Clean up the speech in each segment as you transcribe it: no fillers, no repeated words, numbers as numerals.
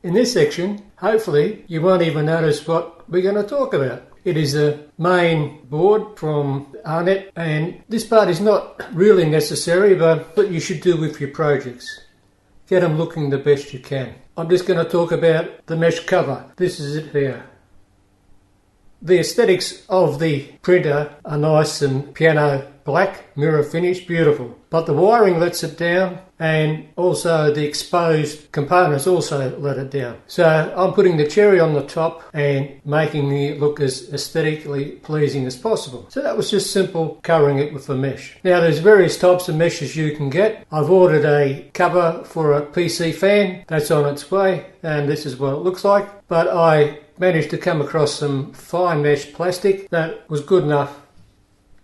In this section, hopefully, you won't even notice what we're going to talk about. It is a main board from Anet, and this part is not really necessary, but what you should do with your projects. Get them looking the best you can. I'm just going to talk about the mesh cover. This is it here. The aesthetics of the printer are nice and piano black, mirror finish, beautiful. But the wiring lets it down, and also the exposed components also let it down. So I'm putting the cherry on the top and making it look as aesthetically pleasing as possible. So that was just simple covering it with a mesh. Now there's various types of meshes you can get. I've ordered a cover for a PC fan. That's on its way, and this is what it looks like. But I managed to come across some fine mesh plastic that was good enough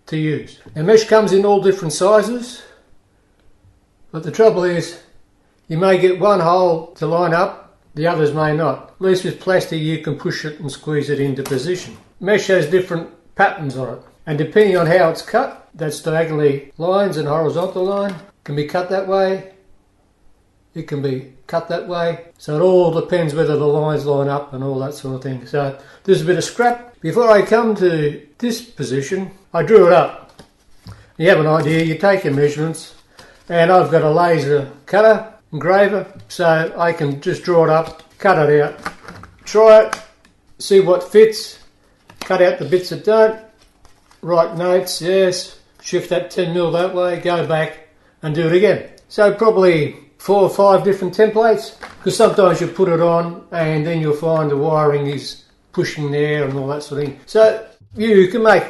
to use. Now mesh comes in all different sizes, but the trouble is you may get one hole to line up, the others may not. At least with plastic you can push it and squeeze it into position. Mesh has different patterns on it, and depending on how it's cut, that's diagonally lines and horizontal line, can be cut that way, it can be cut that way, so it all depends whether the lines line up and all that sort of thing. So there's a bit of scrap. Before I come to this position, I drew it up. You have an idea, you take your measurements, and I've got a laser cutter, engraver, so I can just draw it up, cut it out, try it, see what fits, cut out the bits that don't, write notes, yes, shift that 10mm that way, go back and do it again. So probably 4 or 5 different templates, because sometimes you put it on and then you'll find the wiring is pushing there and all that sort of thing. So you can make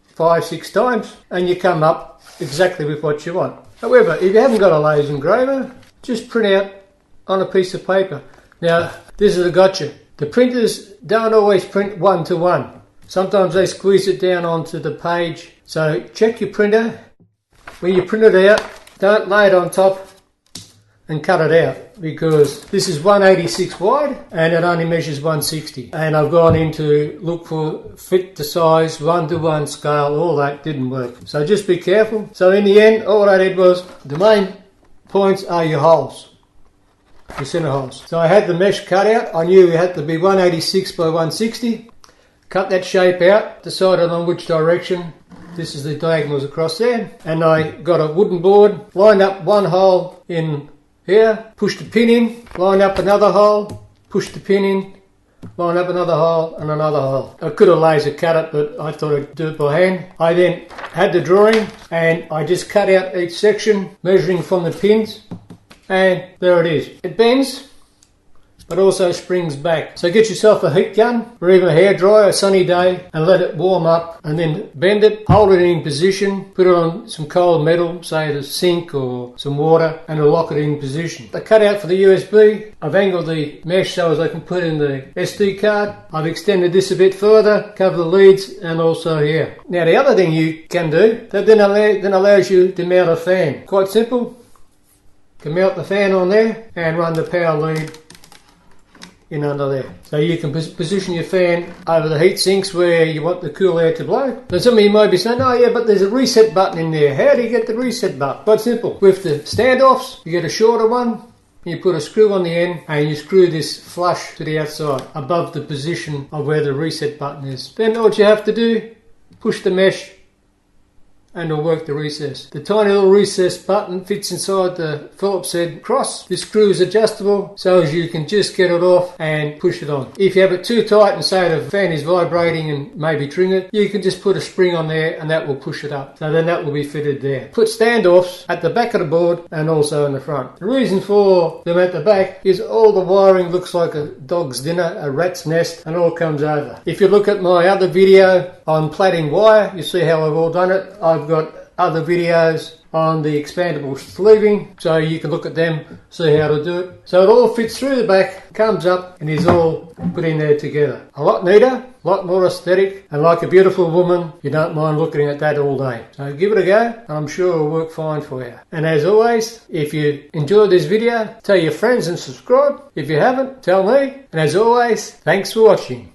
5, 6 times and you come up exactly with what you want. However, if you haven't got a laser engraver, just print out on a piece of paper. Now, this is a gotcha. The printers don't always print 1-to-1. Sometimes they squeeze it down onto the page. So check your printer. When you print it out, don't lay it on top and cut it out, because this is 186 wide and it only measures 160. And I've gone in to look for fit to size, 1-to-1 scale, all that didn't work. So just be careful. So in the end, all I did was, the main points are your holes, your center holes. So I had the mesh cut out. I knew it had to be 186 by 160. Cut that shape out, decided on which direction. This is the diagonals across there. And I got a wooden board, lined up one hole in here, push the pin in, line up another hole, push the pin in, line up another hole and another hole. I could have laser cut it, but I thought I'd do it by hand. I then had the drawing and I just cut out each section, measuring from the pins, and there it is. It bends, but also springs back. So get yourself a heat gun or even a hairdryer, a sunny day, and let it warm up, and then bend it, hold it in position, put it on some cold metal, say the sink or some water, and it'll lock it in position. The cutout for the USB, I've angled the mesh so as I can put in the SD card. I've extended this a bit further, cover the leads, and also here. Now the other thing you can do, that then allows you to mount a fan. Quite simple. You can mount the fan on there and run the power lead in under there. So you can position your fan over the heat sinks where you want the cool air to blow. Now some of you might be saying, oh yeah, but there's a reset button in there. How do you get the reset button? Quite simple. With the standoffs, you get a shorter one, you put a screw on the end and you screw this flush to the outside above the position of where the reset button is. Then all you have to do, push the mesh and it'll work the recess. The tiny little recess button fits inside the Phillips head cross. This screw is adjustable so as you can just get it off and push it on. If you have it too tight and say the fan is vibrating and maybe trim it, you can just put a spring on there and that will push it up. So then that will be fitted there. Put standoffs at the back of the board and also in the front. The reason for them at the back is all the wiring looks like a dog's dinner, a rat's nest, and all comes over. If you look at my other video on plaiting wire, you see how I've all done it. I've got other videos on the expandable sleeving, so you can look at them, see how to do it. So it all fits through the back, comes up, and is all put in there together. A lot neater, a lot more aesthetic, and like a beautiful woman, you don't mind looking at that all day. So give it a go, and I'm sure it'll work fine for you. And as always, if you enjoyed this video, tell your friends and subscribe. If you haven't, tell me. And as always, thanks for watching.